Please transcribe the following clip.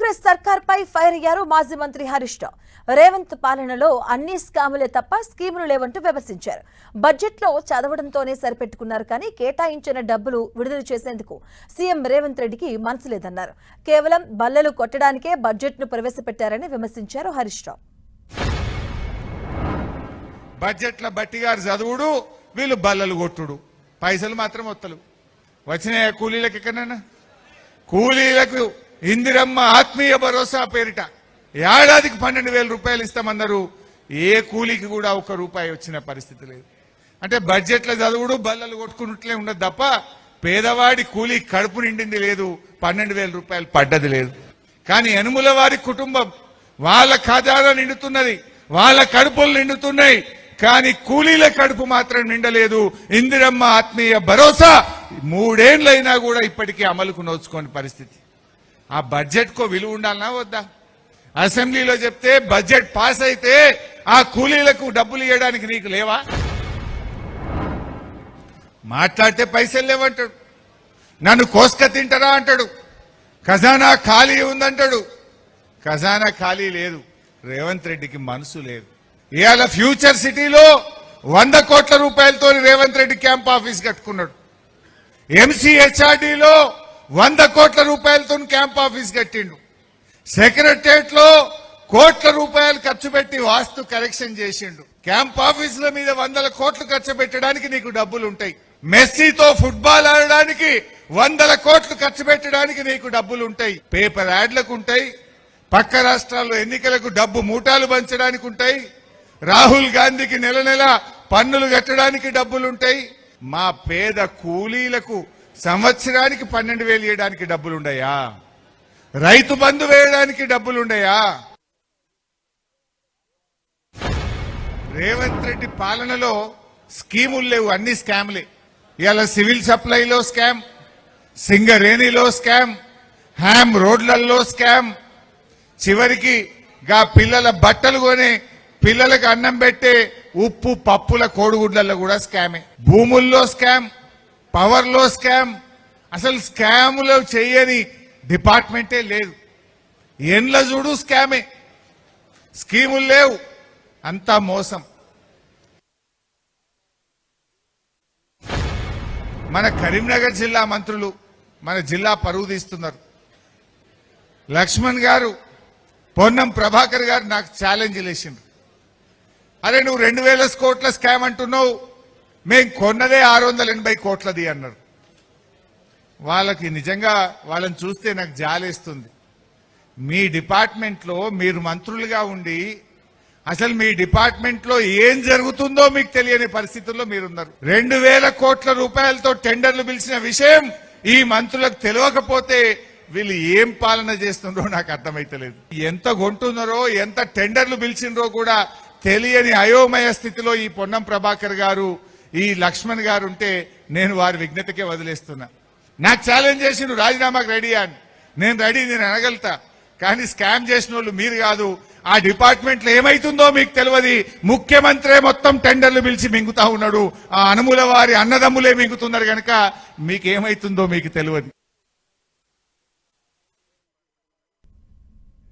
Congress సర్కార్పై fire అయ్యారు మాజీ మంత్రి హరీష్ రావు. రేవంత్ పాలనలో అన్ని స్కాములే తప్ప స్కీములు లేవంటూ విమర్శించారు. బడ్జెట్లో చదవడంతోనే సరిపెట్టుకున్నారు కానీ కేటాయించిన డబ్బులు విడుదల చేసేందుకు సీఎం రేవంత్ రెడ్డికి మనసు లేదన్నారు. కేవలం బల్లలు కొట్టడానికే బడ్జెట్ను ప్రవేశపెట్టారని విమర్శించారు హరీష్ రావు. బడ్జెట్ల బట్టిగారు చదువుడు, వీళ్ళు బల్లలు కొట్టుడు, పైసలు మాత్రం వత్తలు వచ్చినాయా కూలీలకు? ఎక్కడన్నా కూలీలకు ఇందిరమ్మ ఆత్మీయ భరోసా పేరిట ఏడాదికి 12,000 రూపాయలు ఇస్తామన్నారు. ఏ కూలీకి కూడా 1 రూపాయి వచ్చిన పరిస్థితి లేదు. అంటే బడ్జెట్ల చదువుడు బల్లలు కొట్టుకున్నట్లే ఉండదు తప్ప పేదవాడి కూలీ కడుపు నిండింది లేదు, 12,000 రూపాయలు పడ్డది లేదు. కానీ యనుముల వారి కుటుంబం వాళ్ళ ఖజానా నిండుతున్నది, వాళ్ళ కడుపులు నిండుతున్నాయి, కానీ కూలీల కడుపు మాత్రం నిండలేదు. ఇందిరమ్మ ఆత్మీయ భరోసా 3 ఏళ్లైనా కూడా ఇప్పటికీ అమలుకు నోచుకోని పరిస్థితి. ఆ బడ్జెట్ కో విలువ ఉండాలనా వద్దా? అసెంబ్లీలో చెప్తే బడ్జెట్ పాస్ అయితే ఆ కూలీలకు డబ్బులు ఇవ్వడానికి నీకు లేవా? మాట్లాడితే పైసలు లేవంటాడు, నన్ను కోసుక తింటారా అంటాడు, ఖజానా ఖాళీ ఉందంటాడు. ఖజానా ఖాళీ లేదు, రేవంత్ రెడ్డికి మనసు లేదు. ఇవాళ ఫ్యూచర్ సిటీలో 100 కోట్ల రూపాయలతో రేవంత్ రెడ్డి క్యాంప్ ఆఫీస్ కట్టుకున్నాడు. ఎంసీహెచ్ఆర్డీలో 100 కోట్ల రూపాయలతో క్యాంప్ ఆఫీస్ కట్టిండు. సెక్రటరియట్ లో కోట్ల రూపాయలు ఖర్చు పెట్టి వాస్తు కరెక్షన్ చేసిండు. క్యాంప్ ఆఫీసుల మీద 100 కోట్లు ఖర్చు పెట్టడానికి నీకు డబ్బులు ఉంటాయి. మెస్సీతో ఫుట్బాల్ ఆడడానికి 100 కోట్లు ఖర్చు పెట్టడానికి నీకు డబ్బులు ఉంటాయి. పేపర్ యాడ్లకు ఉంటాయి, పక్క రాష్ట్రాల్లో ఎన్నికలకు డబ్బు మూటాలు పంచడానికి ఉంటాయి, రాహుల్ గాంధీకి నెల నెల పన్నులు కట్టడానికి డబ్బులుంటాయి. మా పేద కూలీలకు సంవత్సరానికి 12,000 ఇవ్వడానికి డబ్బులుండయా? రైతు బంధు వేయడానికి డబ్బులుండయా? రేవంత్ రెడ్డి పాలనలో స్కీములు లేవు, అన్ని స్కామ్లే. ఇవాళ సివిల్ సప్లైలో స్కామ్, సింగరేణిలో స్కామ్, హ్యామ్ రోడ్లలో స్కామ్, చివరికి గా పిల్లల బట్టలు కొనే పిల్లలకు అన్నం పెట్టే ఉప్పు పప్పుల కోడిగుడ్లలో కూడా స్కామే. భూముల్లో స్కామ్, పవర్ లో స్కామ్. అసలు స్కాములు చేయని డిపార్ట్మెంటే లేదు. ఎండ్ల చూడు స్కామే, స్కీములు లేవు, అంతా మోసం. మన కరీంనగర్ జిల్లా మంత్రులు మన జిల్లా పరువు తీస్తున్నారు. లక్ష్మణ్ గారు, పొన్నం ప్రభాకర్ గారు నాకు ఛాలెంజ్ వేసిండ్రు. అరే నువ్వు 2,000 కోట్ల స్కామ్ అంటున్నావు, మేం కొన్నదే 680 కోట్లది అన్నారు. వాళ్ళకి నిజంగా వాళ్ళని చూస్తే నాకు జాలేస్తుంది. మీ డిపార్ట్మెంట్ లో మీరు మంత్రులుగా ఉండి అసలు మీ డిపార్ట్మెంట్ లో ఏం జరుగుతుందో మీకు తెలియని పరిస్థితుల్లో మీరున్నారు. 2,000 కోట్ల రూపాయలతో టెండర్లు పిలిచిన విషయం ఈ మంత్రులకు తెలియకపోతే వీళ్ళు ఏం పాలన చేస్తున్నారో నాకు అర్థమైతలేదు. ఎంత కొంటున్నారో, ఎంత టెండర్లు పిలిచినరో కూడా తెలియని అయోమయ స్థితిలో ఈ పొన్నం ప్రభాకర్ గారు, ఈ లక్ష్మణ్ గారు ఉంటే నేను వారి విజ్ఞతకే వదిలేస్తున్నా. నాకు ఛాలెంజ్ చేసి రాజీనామాకు రెడీ అని. నేను రెడీ, నేను అనగలుగుతా. కానీ స్కామ్ చేసిన వాళ్ళు మీరు కాదు. ఆ డిపార్ట్మెంట్ లో ఏమైతుందో మీకు తెలియదు. ముఖ్యమంత్రి మొత్తం టెండర్లు పిలిచి మింగుతా ఉన్నాడు. ఆ అనుముల వారి అన్నదమ్ములే మింగుతున్నారు కనుక మీకేమైతుందో మీకు తెలియదు.